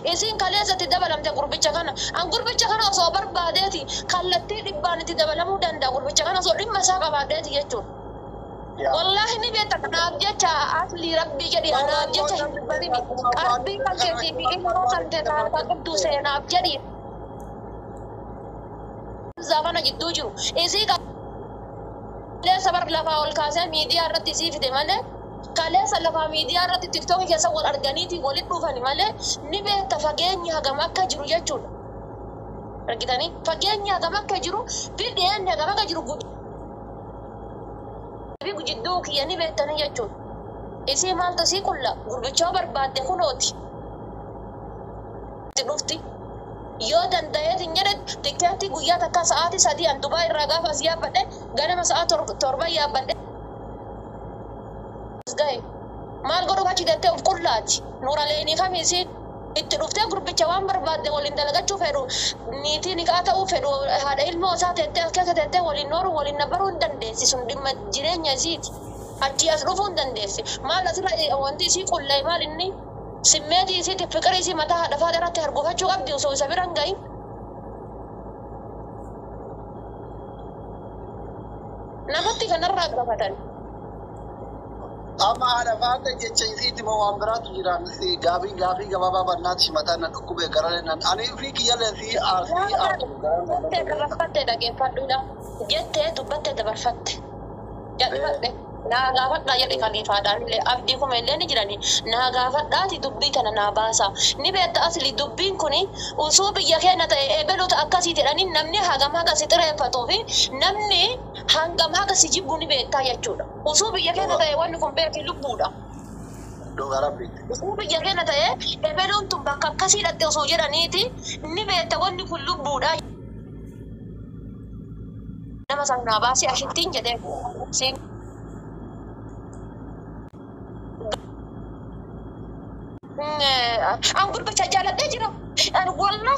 إذن كليزة تدبل أم تقرب جكنا أن قرب جكنا صبر بعدتي خلتي لبان تدبل مودن دا قرب جكنا صور ما ساق بعدتي يجون والله نبيتك نابجة أصلي ربي جدي أنا نابجة بدي أربي كذي بيجي ما كنت تقعد دوسة نابجة دي زمان جدو جو إذن كليزة صبر لفا والكاسة ميديا رتيسي في دمانه كليزة لفا ميديا رتي تيك توك كيسا والأرجانيتي ولد بوفاني ماله نبيت فجأني هجمك كجرو يجون رجعتني فجأني هجمك كجرو بدين هجمك كجرو بود بيجو جدوك يعني بيتني يجون إسي مال تسي كله غربتشوا برباد خنوتي تنوفتي يودن دايت إنجرد تكتي قويا تكا ساعتي سادي أن دبي الرجاء فزيا بده غنا مساعة تربا يا بده جاي مال غرو كاتي دته كلاتي نورا ليني خميسي التنوفتي غربتشوا برباد ولين دلقة شوفرو نيتي نكاتا وفرو هذا علم وسات تته ولين نور ولين نبرون دندسي سندم جيرين يزيد أتي أسرفون دندسي مال نسلا وندي سي كله مال إني سمعتي سي تفكري سي متى هذا فادر تهربوها شو أبدي وسوي سبيران جاي نبتي كنا الرابع فتن أما أنا فاكر كتشيسي تموامرات جيران سي غابي غبابا بنات مثلا نكوبة كرالنا أنا فيك يلزي أرسي تبرفت دقيقة فدودا جت تبت تبرفت جت ناغافت يلي خليفة داني أبديكم اللي نجراني ناغافت داتي دبيتنا ناباسا نبيت أصلي دبين كوني وصوب يخينا تقبلوا تأكسي تراني نمني هاغم هاغا ستره فتوفي نمني هاغم هاغا سيجيبوني بيتا يجودا وصوب يخينا تقوانكم بيكي لبودا وصوب يخينا تقبلوا انتم باكا كسي لاتي وصوجرانيتي نبيت وانكم لبودا نما سننا باسي أشتين جده أنا قرب تجارة دجرة أنا والله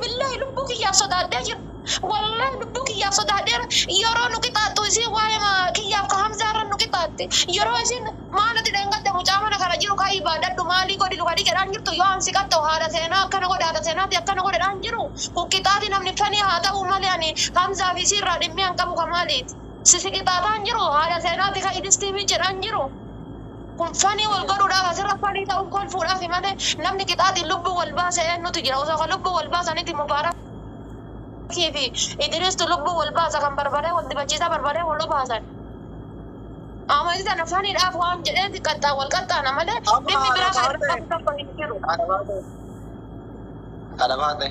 بالله لبوك يا صدى دجرة والله لبوك يا صدى دجرة يرى نقطات وزي وايما كي يبقى همزارا نقطات يرى زين ما ندري قد مجاملة خرجوا كاي بعد مالي قدي لو هذيك رانجر تو يوم سكت هذا سينا كنا قد هذا سينا تيا كنا قد رانجرو وكتاتي نمني فني هذا ومالي يعني همزة في سير رادمي أنك مكمالي سيسكت رانجرو هذا سينا تكاي دستيمي رانجرو kun fani wal garu da hasira fani ta ukol fura fi mane namni kitati lubbu wal basa enno tijira usa lubbu wal basa niti mubarak kifi idris to lubbu wal basa kan barbare wal dibachisa barbare wal basa ama ida na fani da afwan jede katta wal katta na male dimi bira ka ta ko hikiru adamate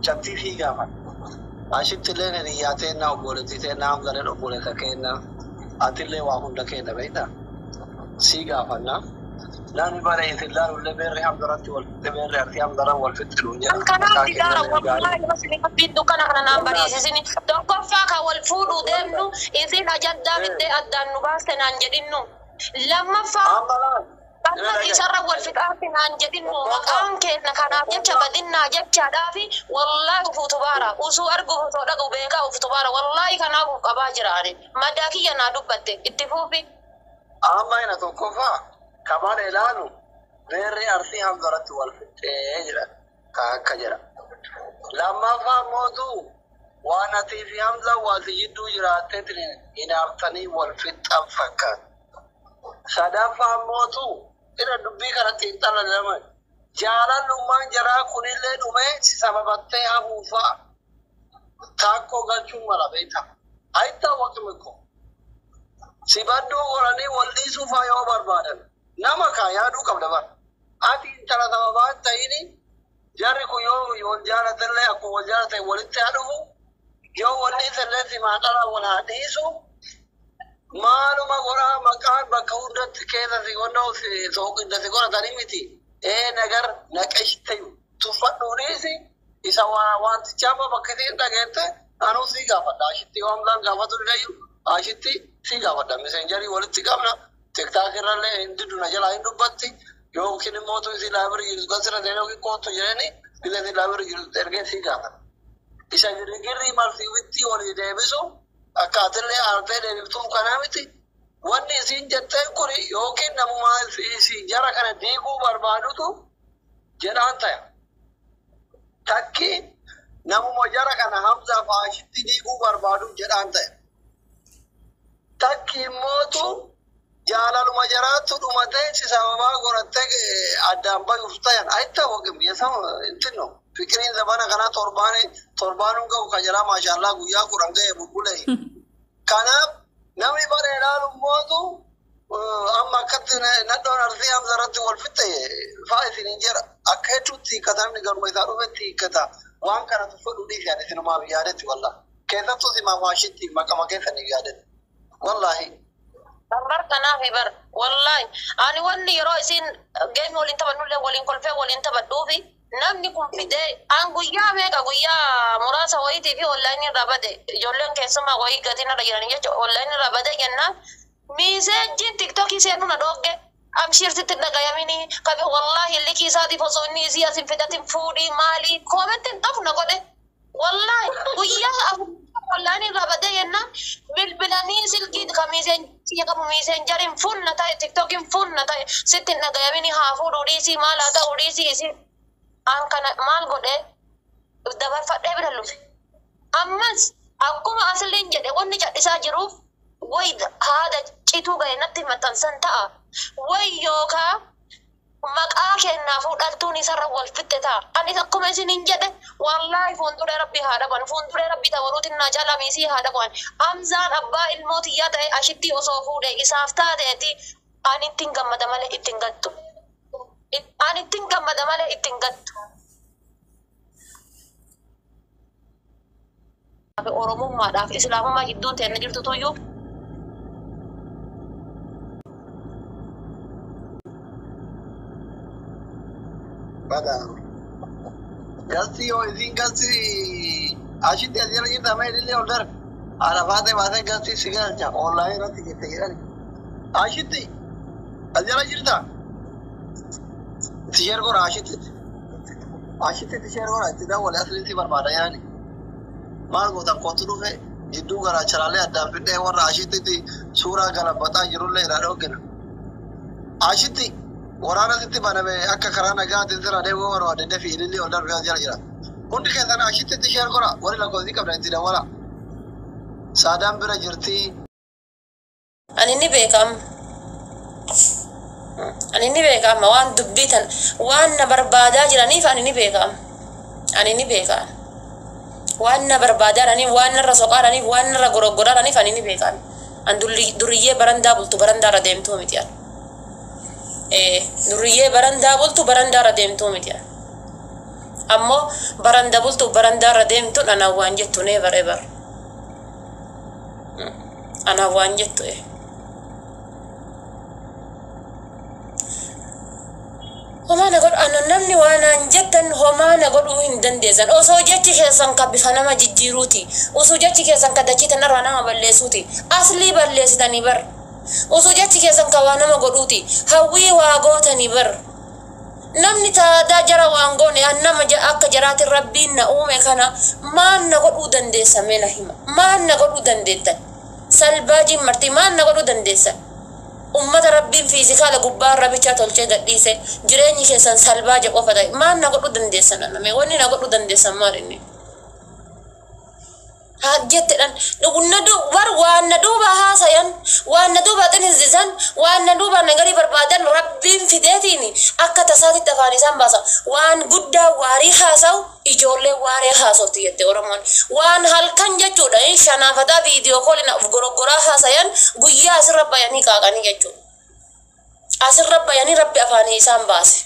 chatti fi gafa ashit lene riyate na bolati te naam gare no bolata kenna أتلي وهم لكينا بيتا سيجا فنا لا نبالي يتلار ولا بيري هم درت ولا بيري أرتيام درا والفتر ونجا كنا تجارة والله بس اللي كبيدو كنا إحنا نامبري إذن دكتور فاكا والفود ودمنو إذن أجد دافد ده أدان نباس تنانجدينو لما فا كنا تجارة والفتر تنانجدينو مكان كنا كنا جبت بدينا جبت دافي والله فتوبارا وسو أرجو فتولا وبيكا وفتوبارا والله كنا أباجراني ما داكي أنا دبته اتفوقي أما هنا توقفا كمان إعلانو غير أرسي هم درت والفتر هجرة كجرا لما فهمتوا وانا تيجي همزة وزيدو جراتين إن أرتني والفتر فكان سدا فهمتوا إذا دبي كانت تنتظر لما جاران نمان جرا كونيلة نمى سببته أبوفا تاكو غشوم ولا بيتا أيتا وقت مكو سبادو وراني ولدي سوفا يوم بربادن نما كايا دو كم دبر أتي ترى دبابات تايني جاري كو يوم جارة تلله أكو جارة تولد تانو يوم ولدي تلله سماعنا ولا ديسو مالو ما غورا مكان بكون كذا سيقولنا سوق إنت سيقولنا تريمتي نجار نكشتيو تفضلونيسي إذا وانت جابا بكثير نجارته أنا سيجا فدا أشتي واملا جابا تريجيو أشتي سيجا فدا مسنجري ولد سيجامنا تكتاكرنا له هندو نجلا هندو باتي يوم كني موتو إذا لابر يلقى سر دينه كي كوتو جرني إذا لابر يلقى ترجع سيجا إذا يرجع مال سيوتي ولا يدبسو أكادر له أربعة دبتوم كنامتي wanni isin jetteen kun yookiin namuma isin jara kana diiguu barbaadutu jedhaan ta'e. Takki namuma jara kana Hamzaa faashitti diiguu barbaadu jedhaan ta'e. Takki immootu jaalaluma jaraattu dhumatee si sababaa godhattee addaan bayuuf ta'an ayitta waqim yesam intino fikiriin zabana kana torbaanuu qabu ka jala maashaallah guyyaa kudhan ga'e bulbulee. Kanaaf namni bareedaan ummootu amma akkatti nadhoon arsii Hamza irratti wal fixe faa isinin jira akka hedduutti hiikkata namni garuma isaa dhufetti hiikkata waan kana tuffadhu dhiisaan isinumaaf yaadetti wallah keessattuu simaaf waashitti maqama keessaniif yaadetti wallahi. Bar kanaaf bar wallahi ani wanni yeroo isin geemi waliin taphannullee waliin kolfee waliin taphadhuufi namni kun fidee an guyyaa meeqa guyyaa muraasa wayitii fi online irraa bade ijoolleen keessumaa wayii gatiin irra jiranii jechuudha online irraa bade jennaan miiseejjiin tiktokii seenuu na dhoogge amshirsitti dhagayamini qabe wallahi likii isaatiif osoo inni isii asin fidatin fuudhii maalii koomentiin xafu na godhe wallahi guyyaa online irraa bade jennaan bilbilanii silkii kamiiseen qabu miiseen jariin funna ta'e tiktokiin funna ta'e sitti dhagayamini haa fuudhuu dhiisii maal haa ta'uu dhiisii isii an kana maal godhe dabarfadhee bira lufe ammas akkuma asliin jedhe wanni cadhisaa jiruuf way haada cituu ga'e natti maxxansan ta'a way yookaa maqaa kennaa fuudhaltuun isarra wal fitte ta'a anis akkuma isiniin jedhe wallahi fuulduree rabbii haa dhaban fuulduree rabbii tabaruutiin naa jalamiisii haa dhaban Hamzaan abbaa ilmootiyyaa ta'e ashitti osoo fuudhe isaaf taateeti ani ittiin gammada malee ittiin gattu. Ani ittiin gammada malee ittiin gattu. Oromummaadhaaf islaamummaa gidduun ta'e jirtu tuyyuu. Galti yoo isin galti ashitti as jala jirta amma illee ol darbe haala baatee galti si galcha online irratti jette jedhani ashitti as jala jirta. Tishar gora ashitti tishar gora itti daawwale aslitti barbaada yaani maal gootan kootu dhufe jidduu garaa charaalee addaan fidhee warra ashittitti suuraa galabbataa jirullee irraa dhoogina ashitti waraana sitti baname akka karaa nagaatiin sirra deemuu barbaade defi ilillee ol darbee as jala jira hundi keessan ashitti tishar gora warri lakkoofsii qabdan itti dawwala saadaan bira jirtii. Ani ni beekama. Ani ni beekama waan dubbitan waan na barbaadaa jiraniif ani ni beekama. Ani ni beekama. Waan na barbaadaa jiraniif waan narra soqaadhaniif waan narra goroggoraadhaniif ani ni beekama. An duriyyee barandaa bultu barandaarra deemtuu miti an. Duriyyee barandaa bultu barandaarra deemtuu miti an. Ammoo baranda bultu barandaarra deemtuun anaan waan jettu never ever. Anaan waan jettu Homaa na godhu anan namni waan aan jettan homaa na godhuu hin dandeessan osoo jechi keessan ka bifa nama jijjiiruuti osoo jechi keessan ka dachiitan irraa nama balleessuuti aslii balleessitanii bar osoo jechi keessan ka waa nama godhuuti hawwii waa gootanii bar namni taadaa jara waan goone an nama akka jaraatin rabbiin na uume kana maan na godhuu dandeessa meena hima maan na godhuu dandeettan salbaajiin martii maan na godhuu dandeessan ummata rabbiin fiizikaala gubbaa rabicha tolchee gadhiise jireenyi keessan salbaaje qofa ta'e maan na godhuu dandeessan anname wanni na godhuu dandeessan maal inni hajjetedhan waan na duuba haasayan waan na duuba xinizzisan waan na duuba nagarii barbaadan rabbiin fideetiin akka tasaatitti afaan isaan baasa waan guddaa waarii haasa'u ijoollee waaree haasofti jette Oromoon waan halkan jechuudha shanaafataa viidiyoo koolina of goroggoraa haasayan guyyaa asirra bayanii qaaqanii jechuudha asirra bayanii rabbi afaanii isaan baase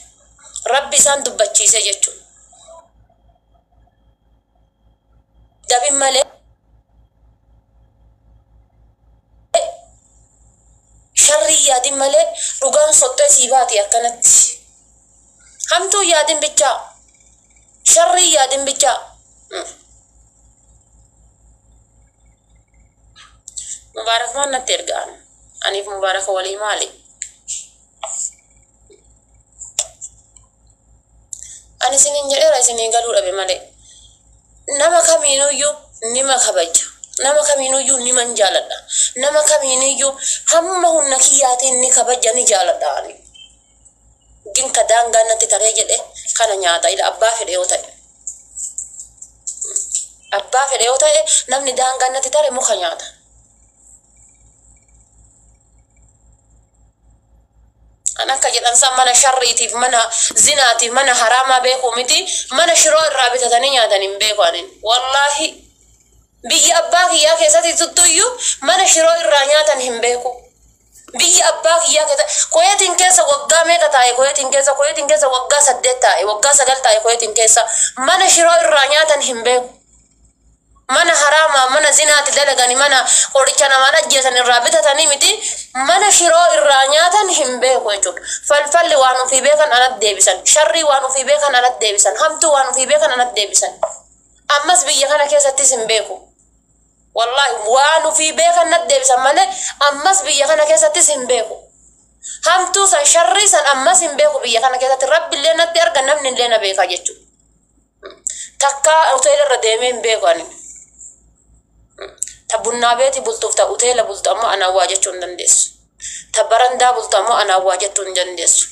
rabbi isaan dubbachiise jechuudha dabin malee sharri yaadin malee dhugaan sottee sii baati akkanatti hamtuu yaadin bichaa sharri yaadin bichaa mubaarak maan natti ergaan aniif mubaaraka walii maali ani isiniin jedheera isinii galuu dhabe malee nama kamiinuyyuu nima kabaja nama kamiinuyyuu ni man jaaladha nama kamiinuyyuu hamma humna kiyyaatiin ni kabaja ni jaaladha ani gin ka daangaa natti taree jedhe kana nyaata ila abbaa fedhe yoo ta'e namni daangaa natti tare muka nyaata anaka jedhan san mana sharriitiif mana zinaatiif mana haraamaa beekuu miti mana shiroo irraa bitatanii nyaatan hin beeku anin wallahi biyya abbaa kiyyaa keessatti tuttuyyuu mana shiroo irraa nyaatan hin beeku biyya abbaa kiyyaa keessatti koyeetiin keessa waggaa meeqa taa'e koyeetiin keessa waggaa 8 taa'e waggaa 9 taa'e koyeetiin keessa mana shiroo irraa nyaatan hin beeku mana haraamaa mana zinaati dalaganii mana qoricha namaan ajjeesan irraa bitatanii miti mana shiroo irraa nyaatan hin beeku jechuudha falfalli waan ofii beekan anatti deebisan sharrii waan ofii beekan anatti deebisan hamtuu waan ofii beekan anatti deebisan ammas biyya kana keessattis hin beeku wallahi waan ofii beekan anatti deebisan malee ammas biyya kana keessattis hin beeku hamtuu san sharrii san ammas hin beeku biyya kana keessatti rabbillee natti arga namni illee na beeka jechuudha takka hoteela irra deemee hin beeku ani ta bunnaa beeti bultuuf ta hoteela bultu ammoo anaa waa jechuu hin dandeessu ta barandaa bultu ammoo anaa waa jechuu hin dandeessu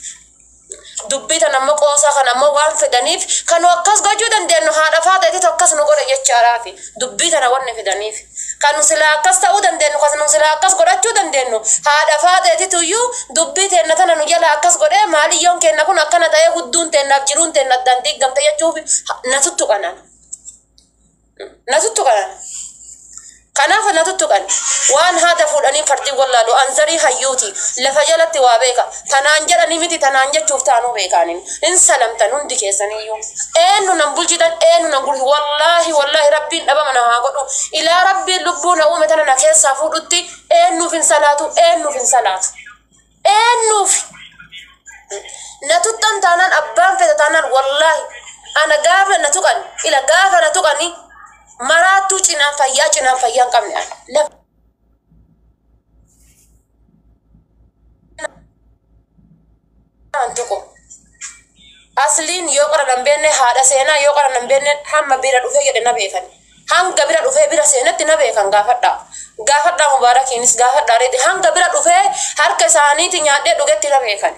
dubbii tan ammoo qoosaa kan ammoo waan fedaniif kan akkas gochuu dandeenyu haadha faateetitu akkas nu godhe jechaadhaafi dubbii tana wanni fedaniif kan nu silaa akkas ta'uu dandeenyu kan nu silaa akkas godhachuu dandeenyu haadha faateetituyyuu dubbii teenna tana nu jala akkas godhe maaliyyoon keenna kun akkana ta'ee hudduun teennaaf jiruun teenna addaan diigamte jechuuf natuttu qanan kanaaf natuttu qan waan haata fuudhanii fartii wallaalu anzarii hayyuuti lafa jalatti waa beeka tanaan jedhanii miti tanaan jechuuf taanuu beekaanin in salamtan hundi keessaniyyuu eenyu nan bulchitan eenyu nan gulfi wallahi rabbiin dhabama na haa godhu ilaa rabbiin lubbuu na uume tana na keessaa fuudhutti eenyuuf hin salaatu eenyuuf natuttan taanaan abbaan fedha taanaan wallahi ana gaafa na tuqan ila gaafa na tuqanii maratu cinaan fayyaan qabne antuko asliin yoo qara benne haadha seenaa yoo qara benne hamma bira dhufee jedhe na beekan hanga bira dhufee bira seenatti na beekan gaafadha mubaarakiinis gaafadha reeti hanga bira dhufee harka isaaniiti nyaadhee dhugetti na beekan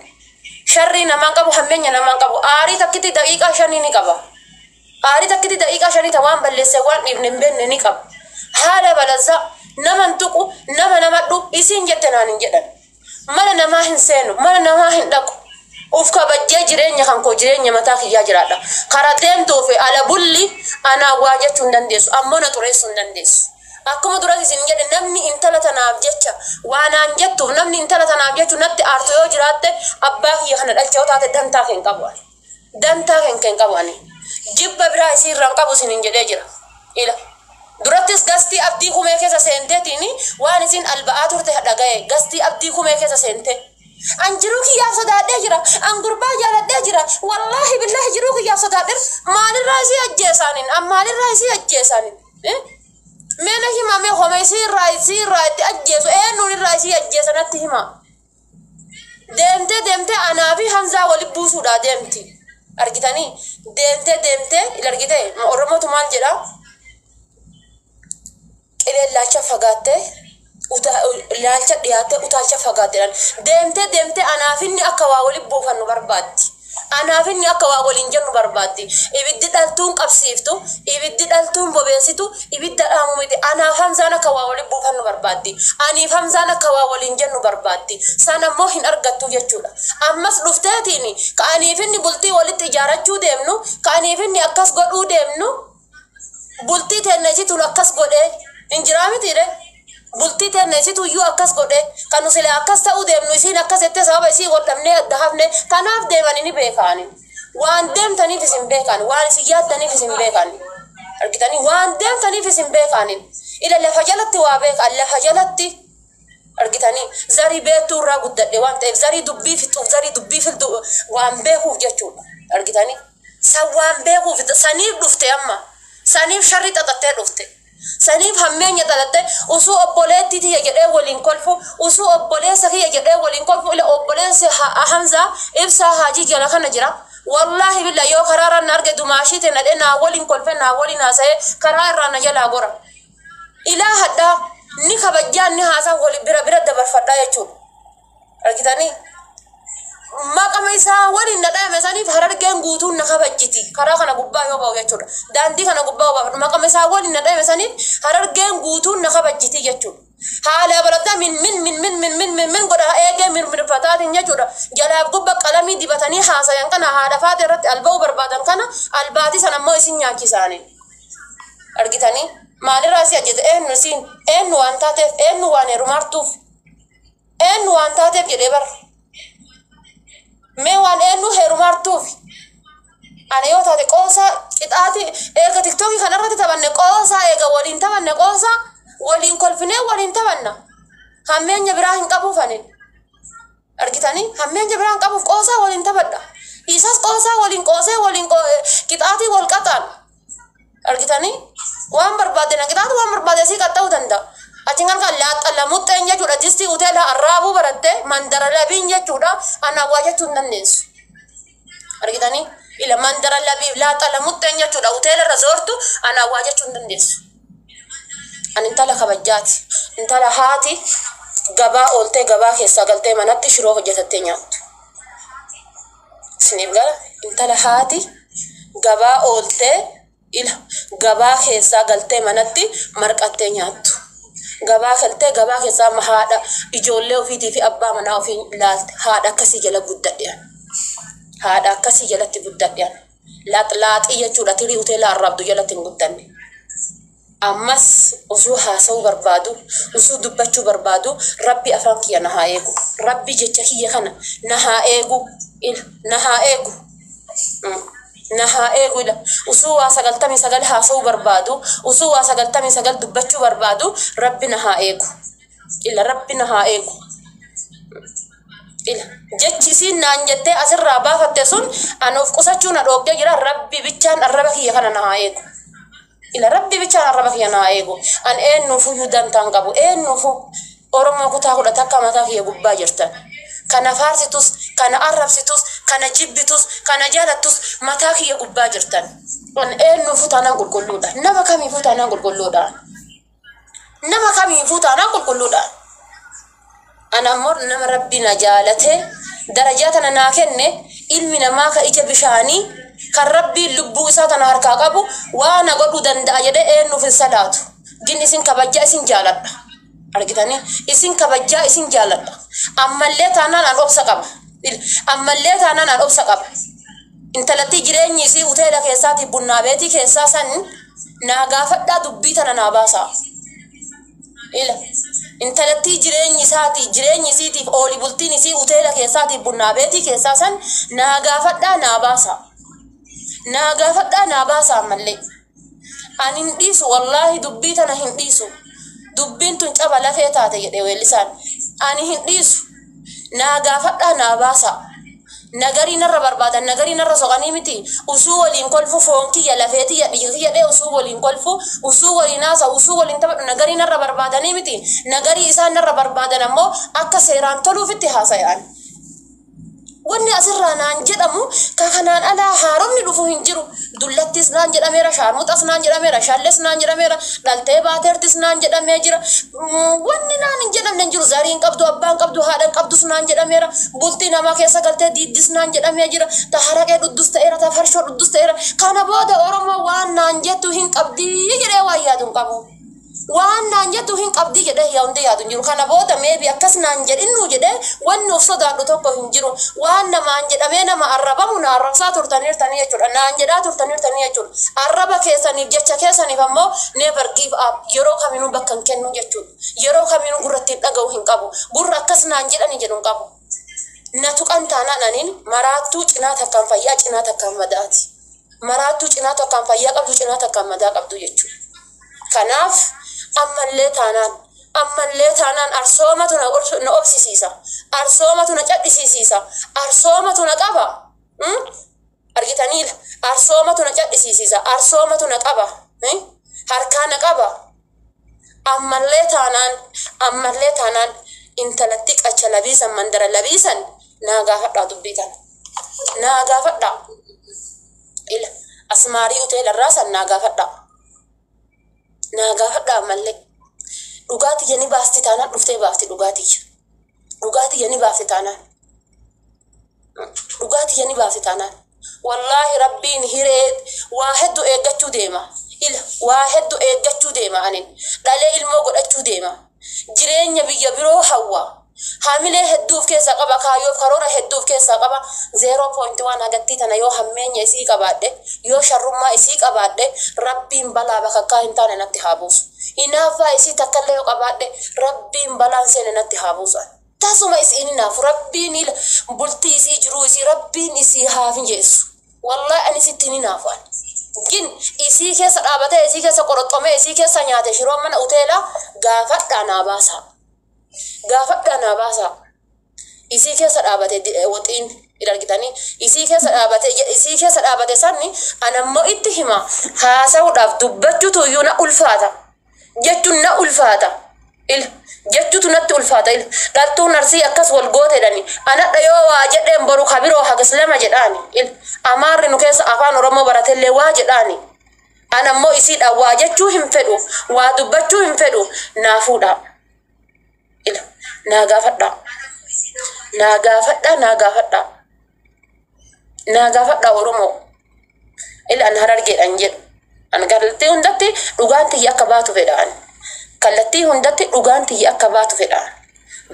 sharrii namaan qabu hammeenya namaan qabu aarii takkitti daqiiqaa 5 ni qaba Ari takkiti daqiiqaa 5 tawaan balleesse waan dhiifne hin beekne ni qaba. Haala balazaa nama tuqu nama dhu isiin jette naan hin jedhan. Mana namaa hin seenu, mana namaa hin dhaqu. Uf kabajjee jireenya kan koo jireenya mataa kiyyaa jiraadha. Karaa deemtuu fi ala bulli anaa waa jechuu hin dandeessu. Ammoo na xureessuu hin dandeessu. Akkuma duratti isin jedhe namni intala tanaaf jecha waanaan jettuuf namni intala tanaaf jechu natti aartu yoo jiraatte abbaa kiyya kana dhalchoo taate dantaa keen qabu. Dantaa keen qabu ani. Jibba biraa isiirraan qabu isin jedhee jira. Ila durattis gastii abdii kumee keessa seenteetini waan isin alba'aa turte dhagaye gastii abdii kumee keessa seente. An jiruu kiyyaaf sodaadhee jira. An gurbaa jaaladhee jira. Wallahi billahi jiruu kiyyaaf sodaadhee maalirraa isii ajjeesaanin maalirraa isii ajjeesaanin. Mena himame home isirraa itti ajjeesu eenyuun irraa isii ajjeesanatti hima. Deemte anaa fi Hamzaa wali buusuudha deemti. Argitanii deemte ilargite Oromootu maal jedha qilleellaacha fagaatte ilaalcha dhiyaatte utaalcha fagaatteedhaan deemte anaafinni akka waa wali buufannu barbaaddi. Anaafinni akka waa waliin jennu barbaaddi. Ibiddi dhaltuun qabsiiftu, ibiddi dhaltuun bobeessitu, ibidda dhaamu miti. Anaaf Hamzaan akka waa waliin buufannu barbaaddi. Aniif Hamzaan akka waa waliin jennu barbaaddi. San ammoo hin argattu jechuudha. Ammas dhufteetiin ka'aniifinni bultii walitti ijaarachuu deemnu, ka'aniifinni akkas godhuu deemnu, bultii teennesitu akkas godhee hin jiraa mitiire. Bultii teennesitu iyyuu akkas godhee kan usile akkas ta'uu deemnu isiin akkas jettee sababa isii godhamnee adda hafne kanaaf deemanii ni beekaani. Waan deemtaniif isin beekaani, waan isin yaaddaniif isin beekaani. Argitanii waan deemtaniif isin beekaani. Ila lafa jalatti waa beekan lafa jalatti argitanii zarii beektuu irraa guddadhe waan ta'eef zarii dubbii fixuuf waan beekuuf jechuudha. Argitanii san waan beekuuf saniif dhufte amma saniif sharri xaxattee dhufte. Saniif hammeenya xalatte usuu obboleetti tiyya jedhee waliin kolfu usuu obboleessa kiyya jedhee waliin kolfu ila obboleessi Hamzaa ibsaa haajii jala kana jira. Wallahi billahi yoo karaaraan arge dumaashii ta'e nadhee naa waliin kolfe naa waliin haasa'ee karaa irraa na jalaa gora. ilaa hadhaa ni kabajjaan ni haasaa wali bira dabarfadhaa jechuudha. Argitanii maqama isaa waliin dhadhaame saniif Harargeen guutuun na kabajjiti karaa kana gubbaa yoo ba'u jechuudha. Daandii kana gubbaa yoo ba'u maqama isaa waliin dhadhaame saniif Harargeen guutuun na kabajjiti jechuudha. Haala balata min godha eegee mirmirfataatiin jechuudha. Jalaaf gubba qalamii dibatanii haasayan kana haadha faate irratti alba'uu barbaadan kana albaatii sana immoo isin nyaachisaanii. Argitanii maalirraa si ajjete eenyu waan taateef eenyu waan heerumaartuuf eenyu waan taateef jedhee bara. Mee waan eenyu heerumaartuuf ani yoo taate qoosaa qixaati eega tiktookii kanarratti taphanne qoosaa eega waliin taphanne qoosaa waliin kolfinee waliin taphanna hammeenya biraa hin qabuuf ani. Argitanii hammeenya biraa hin qabuuf qoosaa waliin taphadha. Isas qoosaa waliin qoosee waliin qixaatii wal qaxaan. Argitanii waan barbaade na qixaatu waan barbaade sii qaxxa'uu danda'a. Achi kan laaxxalamuuxxeen jechuudha distii hoteela arraabuu barattee mandara labiin jechuudha ana waa jechuu hin dandeessu. Argitanii ila mandara labiif laaxxalamuuxxeen jechuudha hoteela irra zoortu ana waa jechuu hin dandeessu. Ani intala kabajjaati. Intala haati gabaa ooltee gabaa keessaa galtee manatti shiroo hojjetattee nyaattu. Isiniif gala intala haati gabaa ooltee gabaa keessaa galtee manatti marqattee nyaattu. Gabaa galtee gabaa keessaa haadha ijoollee ofiitii fi abbaa manaa ofii laalte haadha akkasii jala guddadhean. Haadha akkasii jalatti guddadhean. Laaxii jechuudha tirii hoteela arraabdu jalatti hin guddanne. Ammas osoo haasa'uu barbaadu osoo dubbachuu barbaadu Rabbi afaan kiyya na haa eegu. Rabbi jecha kiyya kana na haa eegu. Na haa eegu. Na haa eegu ila osoo waa 99 haasa'uu barbaadu osoo waa 99 dubbachuu barbaadu Rabbi na haa eegu. Ila Rabbi na haa eegu. Ila jechi isiin naan jettee asirraa baafatte sun anoof qusachuu na dhoobdee jira Rabbi bichaan arraba kiyya kana na haa eegu. Ila Rabbi bichaan arraba kiyya na haa eegu. An eenyuufuu dantaan qabu eenyuufuu Oromoo kutaa kudha takka mataa kiyya gubbaa jirtan. Kana faarsitus, kana arrabsitus, kana jibbitus, kana jaalattus mataa kiyya gubbaa jirtan. An eenyuufuu taanaan qulqulluudha. Nama kamiifuu taanaan qulqulluudha. Nama kamiifuu taanaan qulqulluudha. Ana ammoo nama Rabbi na jaalatee darajaa tana naa kenne ilmi namaa ka ija bishaanii kan Rabbi lubbuu isaa tana harkaa qabu waan godhuu danda'a jedhee eenyuuf hin salaatu. Gin isin kabajjaa isin jaaladha. Argitanii isin kabajjaa isin jaaladha. Ammallee taanaan an obsa qaba. Ammallee taanaan an obsa qaba. Intalatti jireenyi isii hoteela keessaati bunnaa beetii keessaa san naa gaafadhaa dubbii tana naa baasaa. Ila intalatti jireenyi isiitiif ooli bultiin isii hoteela keessaati bunnaa beetii keessaa san naa gaafadhaa naa baasaa. Naa gaafadhaa naa baasaa ammallee. Ani hin dhiisu wallaahi dubbii tana hin dhiisu. Dubbiin tun caba lafee taate jedhee weellisaan. Ani hin dhiisu. Naa gaafadhaa naa baasaa. Nagarii narra barbaadan nagarii narra soqanii miti. Usuu waliin kolfu foon kiyya lafee tiyya dhiiga kiyya dhee usuu waliin kolfu usuu waliin haasa usuu waliin taphadhu nagarii narra barbaadanii miti. Nagarii isaan narra barbaadan ammoo akka seeraan toluufitti haasa'an. Wanni asirraa naan jedhamu kanaan alaa haaromni dhufu hin jiru. Dullattis naan jedhameera, shaarmuxas naan jedhameera, shalles naan jedhameera, dhaltee baateertis naan jedhamee jira. Wanni naan hin jedhamne hin jiru. Zariin qabdu, abbaan qabdu, haadhan qabdus naan jedhameera. Bultii namaa keessa galtee diiddis naan jedhamee jira. Ta haraqee dhuddus ta'eera, ta farshoo dhuddus ta'eera. Kana booda Oromoo waan naan jettu hin qabdii jedhee waan yaadu hin qabu. Waan naan jettu hin qabdii jedhee yaa'uun yaadu hin jiru. Kana booda meebi akkas naan jedhinnu jedhee wanni of sodaadhu tokko hin jiru. Waan namaan jedhamee nama arrabamu na arrabsaa turtaniirtanii jechuudha. Naan jedhaa turtaniirtanii jechuudha. Arraba keessaniif jecha keessaniif ammoo never give up. Yeroo kaminuu bakka hin kennu jechuudha. Yeroo kaminuu gurratti dhaga'u hin qabu. Gurra akkas naan jedhanii jedhu hin qabu. Na tuqan taanaan aniin maraattuu cinaa takkaan fayyaa cinaa takkaan madaati. Maraattuu cinaa takkaan fayyaa qabdu cinaa takkaan madaa qabdu jechuudha. Kanaaf ammallee taanaan arsoomatu na obsisiisa. Arsoomatu na cadhisiisiisa. Arsoomatu na qaba. Argitanii arsoomatu na cadhisiisiisa. Arsoomatu na qaba. Harkaa na qaba. Ammallee taanaan intalatti qacha labiisan mandara labiisan naa gaafadhaa dubbii tana. Naa gaafadhaa. Asmaarii hoteelarraa san naa gaafadhaa. Naa gaafadhaa ammallee. Dhugaatii yani baasti taanaan dhuftee baafti dhugaatii. Dhugaatii yani baafti taanaan. Dhugaatii yani baafti taanaan. Wallahi rabbiin hiree waa hedduu eeggachuu deema. Waa hedduu eeggachuu deema anin. Dhalee ilmoo godhachuu deema. Jireenya biyya biroo hawwa. Hamilee hedduuf keessa qaba kaayoof karoora hedduuf keessa qaba 0.1 hagatti tana yoo hammeenya isii qabaadhe yoo sharrummaa isii qabaadhe rabbiin balaa bakka hin taane natti haabuusu. Inaafa isii takkallee yoo qabaadhe rabbiin balaan seene natti haabuusu. Tasuma isiin inaafu rabbiin bultii isii jiruu isii rabbiin isii haafin jeessu. Wallahi ani sitti inaafu ani. Gin isii keessa dhaabatee isii keessa qoroxxomee isii keessa nyaate shiroo mana uteela gaafadhaa naa baasa. Gaafadhaa naa baasa. Isii keessa dhaabate waxiin argitanii isii keessa dhaabate sanni anammoo itti hima haasa'uudhaaf dubbachuutu iyyuu na ulfaata. Jechuun na ulfaata. Jechuutu natti ulfaata. Dhaltuun narsii akkas wal gooteedhani. Ana dhayoo waa jedheen boru kabiroo hagas lama jedhaani. Amaarri nu keessa afaan Oromoo baratellee waa jedhaani. Anammoo isiidha waa jechuu hin fedhu. Waa dubbachuu hin fedhu. Naafuudha. Naa gaafadhaa. Naa gaafadhaa. Naa gaafadhaa. Naa gaafadhaa Oromoo. An Harargeedhaan jedhu. An kallattii hundatti dhugaan tiyya akka baatu fedhaan. Kallattii hundatti dhugaan tiyya akka baatu fedhaan.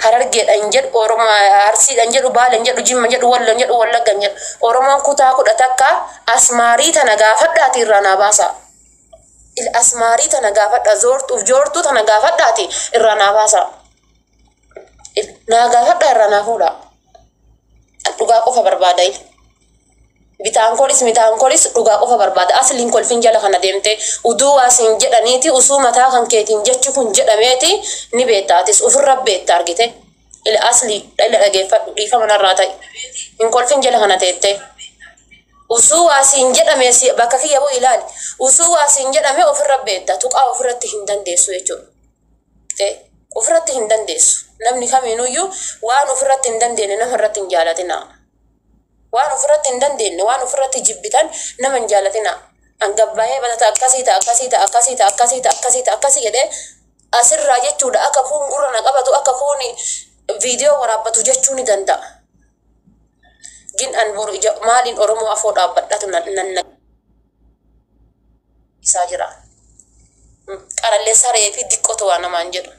Harargeedhaan jedhu Oromoo Arsiidhaan jedhu Baaleen jedhu Jimma jedhu Walloon jedhu Wallaggan jedhu Oromoon kutaa 10 asmaarii tana gaafadhaati irraa naa baasa. Asmaarii tana gaafadhaa joortuu tana gaafadhaati irraa naa baasa. Naa gaafadhaa irraa naa fuudha. Dhugaa qofa barbaada. Bitaan kolis dhugaa qofa barbaada. Asliin kolfin jala kana deemte uduu waasiin jedhaniiti usuu mataa kan keetiin jechu kun jedhameeti ni beektaatis ofirra beekta argite. Asli dhageeffadhu dhiifama narraa ta'e. Hin kolfin jala kana teette. Usuu waasiin jedhame bakka kiyya buu ilaali. Usuu waasiin jedhame ofirra beekta. Tuqaa ofirratti hin dandeessu jechuudha. Ofirratti hin dandeessu. Namni kamiinuyyuu waan ofirratti hin dandeenye nama irratti hin jaalatina. Waan ofirratti hin dandeenye waan ofirratti jibbitan nama hin jaalatina. Angabbaayee batata akkasii jedhee asirraa jechuudha akka kun gurra na qabatu akka kun viidiyoo waraabbatu jechuu ni danda'a. Gin an boru maaliin Oromoo afoo dhaabbadhatu nan isaa jira. Qarallee saree fi diqqotu waan namaan jedhu.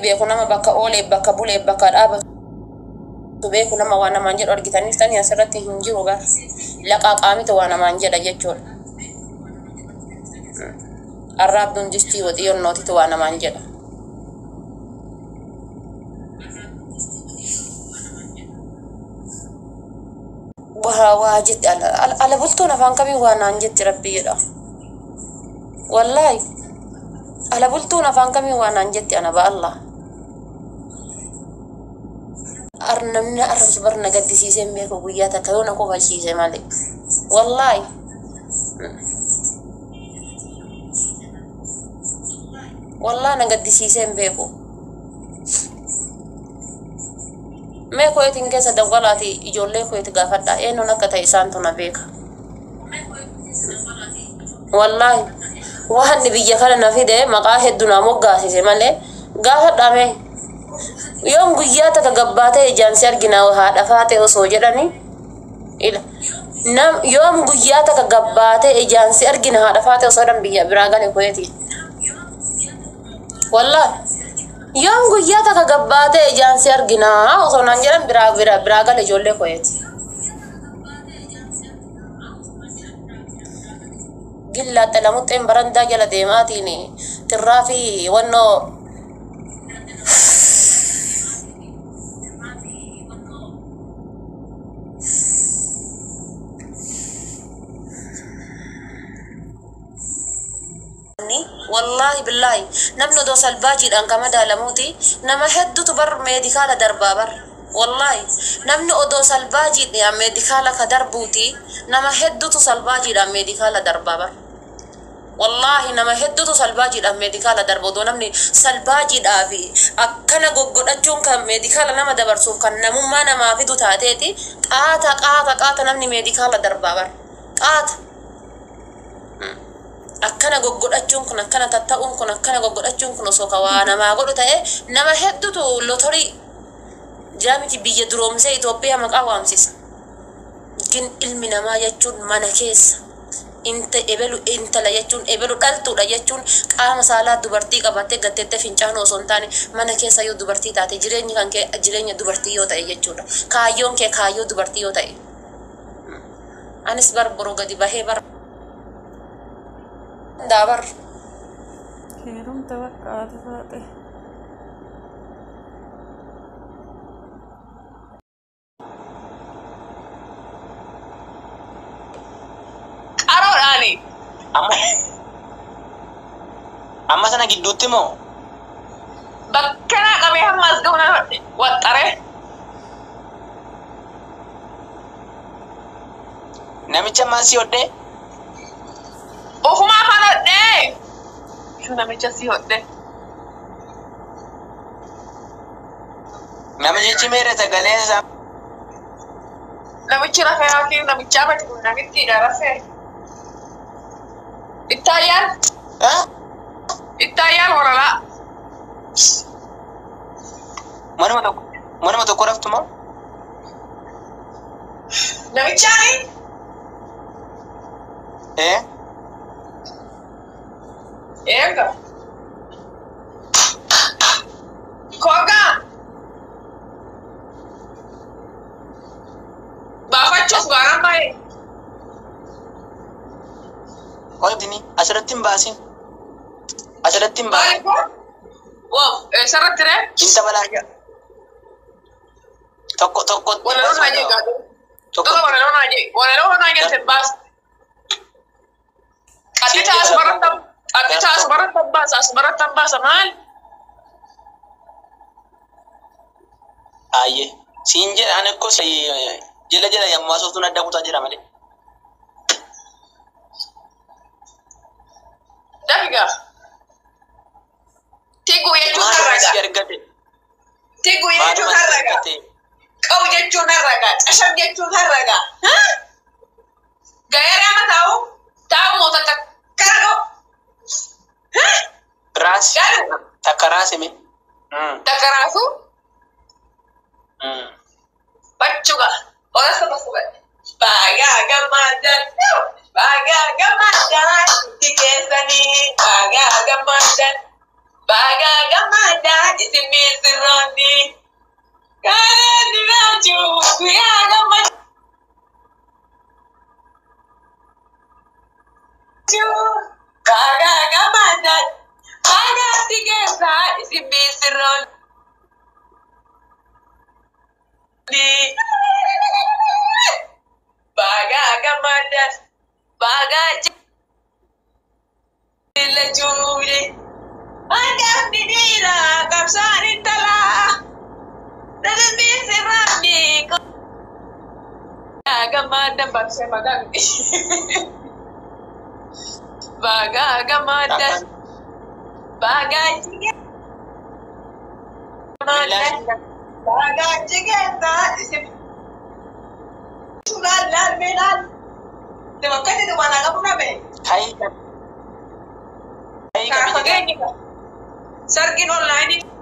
Beeku nama bakka oolee bakka bulee bakka dhaabatu beeku nama waan namaan jedhu argitaniif tani asirratti hin jiru gaa laqaa qaamita waan namaan jedha jechuudha. Arraabduun jistii waxiyyoon nootitu waan namaan jedha. Waa jetti ala bultoon afaan kamii waan naan jetti rabbi jedha. Wallahi ala bultuun afaan kamii waan naan jetti ana ba'allah. Namni arrabsu bar na gaddisiisee beeku guyyaa takka yoo na kofalchiise malee. Wallahi. Wallahi na gaddisiisee beeku. Mee koetiin keessa dawwalaati ijoollee koeeti gaafadha. Eenyuun akka ta'e isaantu na beeka. Wallahi. Waan biyya kana na fide maqaa hedduu na moggaasise malee gaafadha mee. Yoom guyyaa takka gabbaatee ijaansi argina haadha faate osoo jedhani yoom guyyaa takka gabbaatee ijaansi argina haadha faate osoo jedhan biyya biraa gale koyeeti. Wallahi yoom guyyaa takka gabbaatee ijaansi argina osoo naan jedhan biraa gale ijoollee koyeeti. Gilla xalamuxxeen barandaa jala deemaatiin tirraa fi wannoo wallahi billahi namni odoo salbaajiidhaan kama daalamuuti nama hedduutu bar meedikaala darbaa bar wallahi namni odoo salbaajiidhaan meedikaala ka darbuuti nama hedduutu salbaajiidhaan meedikaala darbaa bar والله نما هدوتو سلباجي دا ميديكالا دربودو نمني سلباجي دا في أكنا غوغوداچون كان ميديكالا نما دبرسوف كان نمما نما فيدو تاتيتي قاتا نمني ميديكالا دربابر قاتا أكنا غوغوداچون كن أكنا تتاون كن أكنا غوغوداچون كن سوكا وانا ما غودو تاي نما هدوتو لوتوري جامتي بيجي درومسي إثيوبيا مقا وامسيس جن علمي نما يجون منكيس انت ابلو انت لا يجون ابلو دالتو لا يجون قام سالا دبرتي قبته غتته فنچانو سونتاني منكيس يو دبرتي تاتي جيرني كانكي جيرني دبرتي يو تاي يجون كايون كي كايو دبرتي يو تاي انس بر برو غدي بهي بر دابر خيرهم توقعات فاتح أروني amma sana gidduutti moo bakkana qabee hamma as gahuna waxxare namicha maasii hodhe ofumaa kan hodhe namicha si hodhe namichi meere sagalee isaa namichi rafee yookiin namichaa bati kun namittiidha rafee ittaayaan waralaa manuma tokko raftu moo namichaani eega kogaa baafachuuf gaaraan baay'ee hoydini asirratti hin baasin asirratti hin baasin sarratti ree inta balaa tokko walaloon hajee gaadhu dura walaloon hajee te baas qaxita asbarattan baasa maal ayye siin jedhan ekko jala yammaa sooftuun adda kutaa jira malee dafiga tigu jechuun harraga qabu jechuun harraga cashab jechuun harraga gayeeraa ma taa'u moota takkarago raas takkaraasime takkaraasu bachuga orasa basuga baga gamadan tikesani baga gamadan isimi sironi kana diraju ya gamad baga gamadan baga tikesa isimi sironi baga gamadan baga jilajuri agam didira kapsari tala dan bisirani gamadan bakse magang baga gamadan baga gamadan baga jigeta sudah medan Demakanya di mana kamu nabe? Hai. Kakak gini kan. Sergin online ini.